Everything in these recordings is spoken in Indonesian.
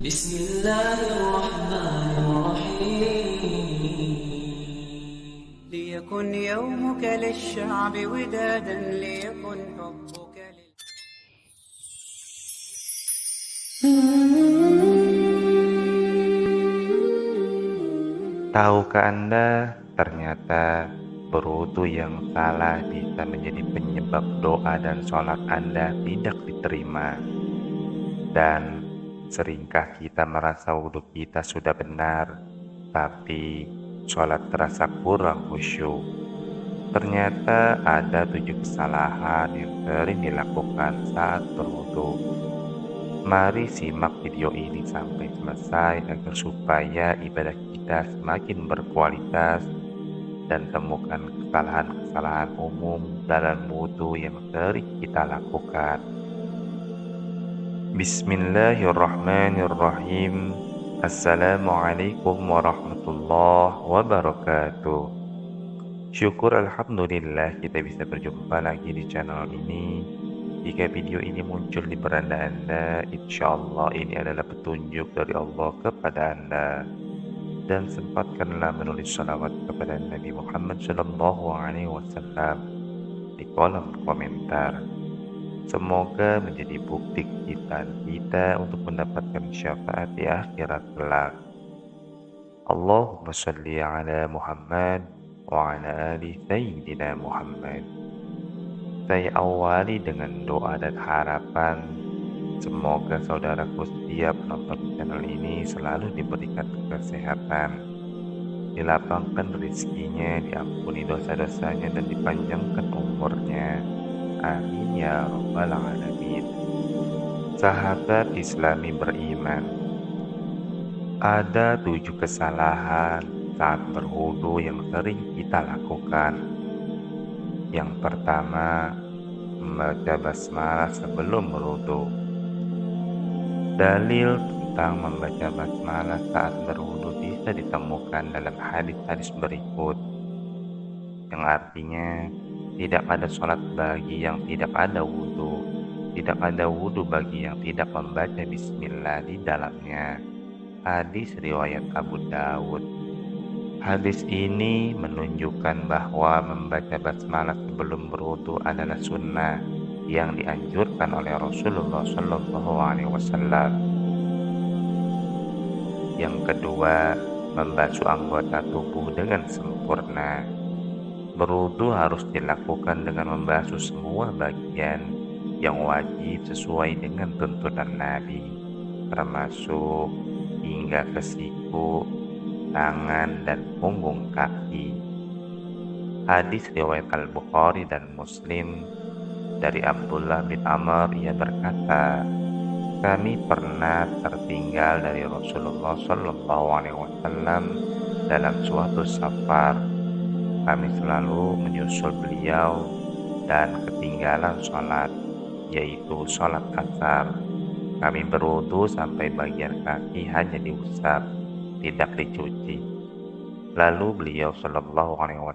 بسم الله الرحمن الرحيم ليكن يومك للشعب ودادا ليكن حبك Tahukah Anda, ternyata berwudu yang salah bisa menjadi penyebab doa dan sholat Anda tidak diterima. Dan seringkah kita merasa wudu kita sudah benar, tapi sholat terasa kurang khusyuk. Ternyata ada 7 kesalahan yang sering dilakukan saat berwudu. Mari simak video ini sampai selesai agar supaya ibadah kita semakin berkualitas dan temukan kesalahan-kesalahan umum dalam wudu yang sering kita lakukan. Bismillahirrahmanirrahim. Assalamualaikum warahmatullahi wabarakatuh. Syukur alhamdulillah kita bisa berjumpa lagi di channel ini. Jika video ini muncul di beranda Anda, insya Allah ini adalah petunjuk dari Allah kepada Anda. Dan sempatkanlah menulis salawat kepada Nabi Muhammad SAW di kolom komentar. Semoga menjadi bukti kita untuk mendapatkan syafaat di akhirat kelak. Allahumma sholli ala Muhammad wa ala ali Sayyidina Muhammad. Saya awali dengan doa dan harapan semoga saudaraku setiap nonton channel ini selalu diberikan kesehatan, dilapangkan rezekinya, diampuni dosa-dosanya, dan dipanjangkan umurnya. Amin ya rabbal alamin. Sahabat Islami beriman, ada 7 kesalahan saat berwudu yang sering kita lakukan. Yang pertama, membaca basmalah sebelum berwudu. Dalil tentang membaca basmalah saat berwudu bisa ditemukan dalam hadis-hadis berikut, yang artinya tidak ada sholat bagi yang tidak ada wudu, tidak ada wudu bagi yang tidak membaca bismillah di dalamnya. Hadis riwayat Abu Dawud. Hadis ini menunjukkan bahwa membaca basmalah sebelum berwudu adalah sunnah yang dianjurkan oleh Rasulullah SAW. Yang kedua, membasuh anggota tubuh dengan sempurna. Berwudu harus dilakukan dengan membasuh semua bagian yang wajib sesuai dengan tuntunan Nabi, termasuk hingga ke siku, tangan, dan punggung kaki. Hadis riwayat Al-Bukhari dan Muslim dari Abdullah bin Amr, ia berkata, kami pernah tertinggal dari Rasulullah SAW dalam suatu safar. Kami selalu menyusul beliau dan ketinggalan sholat, yaitu sholat asar. Kami berwudu sampai bagian kaki hanya diusap, tidak dicuci. Lalu beliau SAW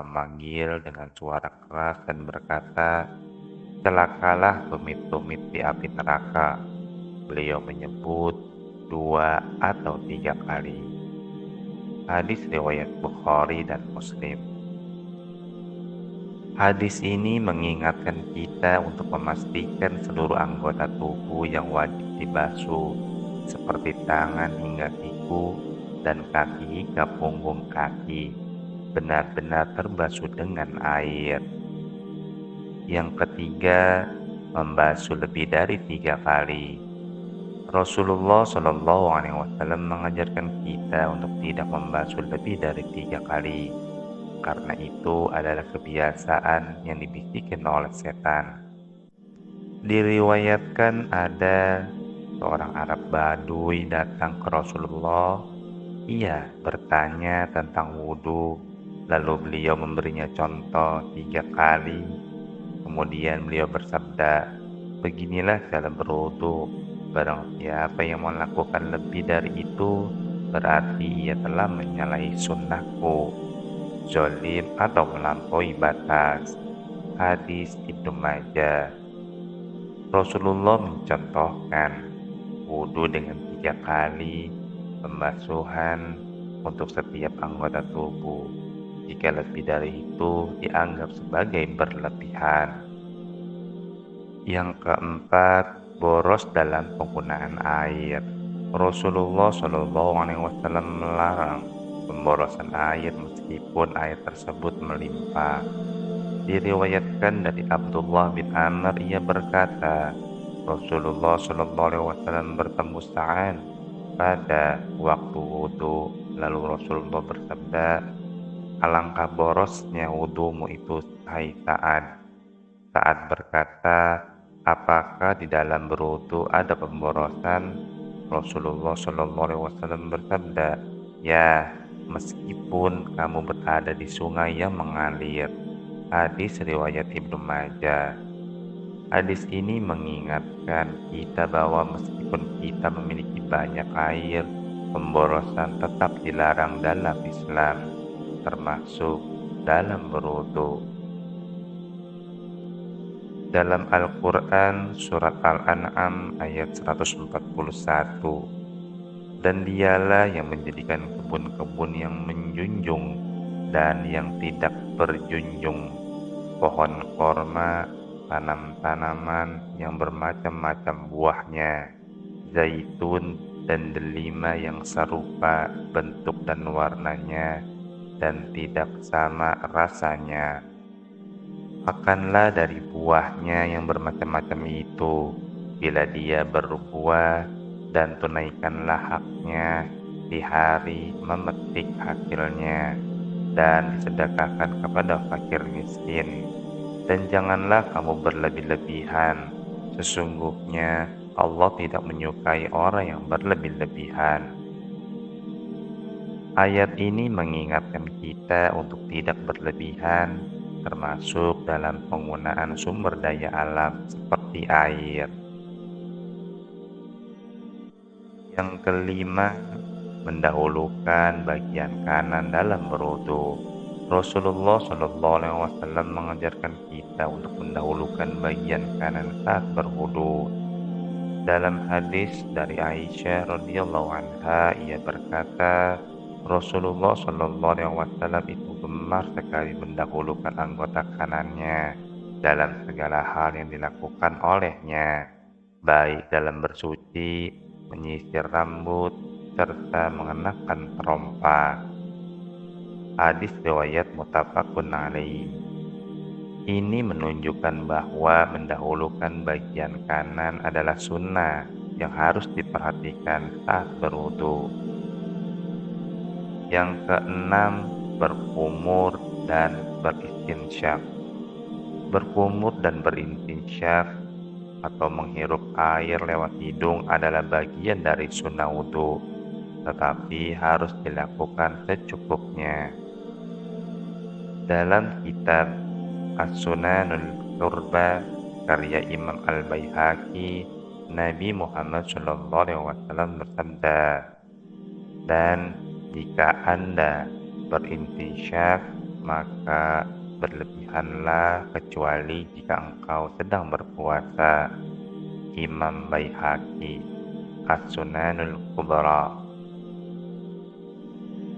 memanggil dengan suara keras dan berkata, celakalah tumit-tumit di api neraka. Beliau menyebut 2 atau 3 kali. Hadis riwayat Bukhari dan Muslim. Hadis ini mengingatkan kita untuk memastikan seluruh anggota tubuh yang wajib dibasuh, seperti tangan hingga siku dan kaki hingga punggung kaki, benar-benar terbasuh dengan air. Yang ketiga, membasuh lebih dari 3 kali. Rasulullah SAW mengajarkan kita untuk tidak membasuh lebih dari 3 kali, karena itu adalah kebiasaan yang dibisikkan oleh setan. Diriwayatkan ada seorang Arab Baduy datang ke Rasulullah. Ia bertanya tentang wudu, lalu beliau memberinya contoh 3 kali. Kemudian beliau bersabda, beginilah cara berwudu. Barang siapa yang melakukan lebih dari itu, berarti ia telah menyalahi sunnahku, zalim atau melampaui batas. Hadis Ibnu Majah. Rasulullah mencontohkan wudu dengan 3 kali pembasuhan untuk setiap anggota tubuh. Jika lebih dari itu dianggap sebagai berlebihan. Yang keempat, boros dalam penggunaan air. Rasulullah Shallallahu Alaihi Wasallam melarang pemborosan air meskipun air tersebut melimpah. Diriwayatkan dari Abdullah bin Amr, ia berkata, Rasulullah Shallallahu Alaihi Wasallam bertemu Sa'ad pada waktu wudhu. Lalu Rasulullah bersabda, alangkah borosnya wudhumu itu, hai Sa'ad. Sa'ad berkata, apakah di dalam berwudhu ada pemborosan? Rasulullah Shallallahu Alaihi Wasallam bersabda, ya, meskipun kamu berada di sungai yang mengalir. Hadis riwayat Ibnu Majah. Hadis ini mengingatkan kita bahwa meskipun kita memiliki banyak air, pemborosan tetap dilarang dalam Islam, termasuk dalam berwudu. Dalam Al-Quran, surat Al-An'am ayat 141, dan dialah yang menjadikan kebun-kebun yang menjunjung dan yang tidak berjunjung, pohon korma, tanam-tanaman yang bermacam-macam buahnya, zaitun dan delima yang serupa bentuk dan warnanya dan tidak sama rasanya. Makanlah dari buahnya yang bermacam-macam itu bila dia berbuah, dan tunaikanlah haknya di hari memetik hasilnya, dan disedekahkan kepada fakir miskin. Dan janganlah kamu berlebih-lebihan, sesungguhnya Allah tidak menyukai orang yang berlebih-lebihan. Ayat ini mengingatkan kita untuk tidak berlebihan, termasuk dalam penggunaan sumber daya alam seperti air. Yang kelima, mendahulukan bagian kanan dalam berwudu. Rasulullah Shallallahu Alaihi Wasallam mengajarkan kita untuk mendahulukan bagian kanan saat berwudu. Dalam hadis dari Aisyah radhiyallahu anha, ia berkata, Rasulullah Shallallahu Alaihi Wasallam itu gemar sekali mendahulukan anggota kanannya dalam segala hal yang dilakukan olehnya, baik dalam bersuci, menyisir rambut, serta mengenakan terompa. Hadis riwayat muttafaqun alaih. Ini menunjukkan bahwa mendahulukan bagian kanan adalah sunnah yang harus diperhatikan saat berwudu. Yang keenam, berkumur dan beristinsyak. Berkumur dan beristinsyak atau menghirup air lewat hidung adalah bagian dari sunnah wudu, tetapi harus dilakukan secukupnya. Dalam kitab As-Sunanul Qurba karya Imam Al-Baihaqi, Nabi Muhammad SAW bersabda, dan jika Anda beristinsyak, maka berlebihanlah kecuali jika engkau sedang berpuasa. Imam Baihaqi, As-Sunanul Kubra.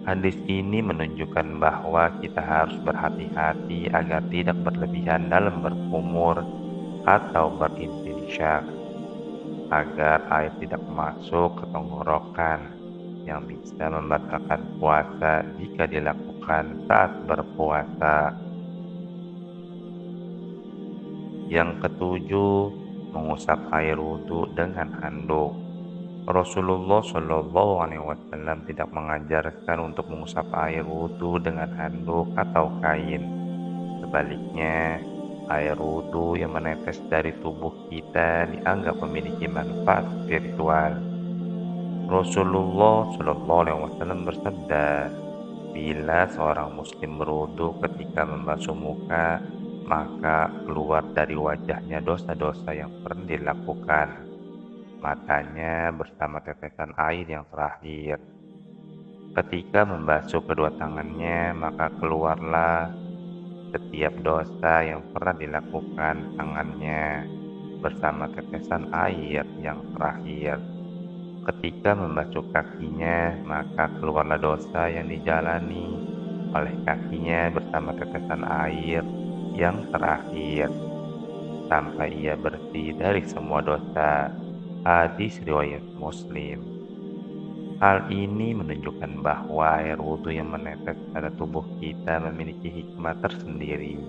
Hadis ini menunjukkan bahwa kita harus berhati-hati agar tidak berlebihan dalam berkumur atau beristinsyak, agar air tidak masuk ke tenggorokan yang bisa membatalkan puasa jika dilakukan saat berpuasa. Yang ketujuh, mengusap air wudhu dengan handuk. Rasulullah Shallallahu Alaihi Wasallam tidak mengajarkan untuk mengusap air wudhu dengan handuk atau kain. Sebaliknya, air wudhu yang menetes dari tubuh kita dianggap memiliki manfaat spiritual. Rasulullah Shallallahu Alaihi Wasallam bersabda, bila seorang muslim berwudu ketika membasuh muka, maka keluar dari wajahnya dosa-dosa yang pernah dilakukan, matanya bersama tetesan air yang terakhir. Ketika membasuh kedua tangannya, maka keluarlah setiap dosa yang pernah dilakukan tangannya bersama tetesan air yang terakhir. Ketika membasuh kakinya, maka keluarlah dosa yang dijalani oleh kakinya bersama tetesan air yang terakhir, sampai ia bersih dari semua dosa. Hadis riwayat Muslim. Hal ini menunjukkan bahwa air wudhu yang menetes pada tubuh kita memiliki hikmah tersendiri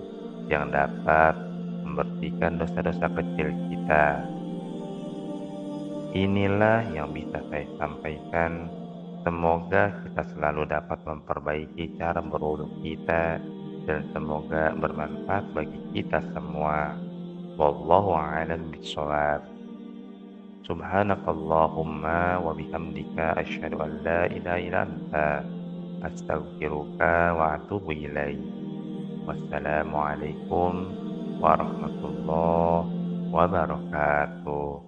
yang dapat membersihkan dosa-dosa kecil kita. Inilah yang bisa saya sampaikan. Semoga kita selalu dapat memperbaiki cara berwudhu kita dan semoga bermanfaat bagi kita semua. Wallahu a'lam bishawab. Subhanakallahumma wa bihamdika asyhadu an la ilaha illa anta astaghfiruka wa atubu ilaik. Wassalamualaikum warahmatullahi wabarakatuh.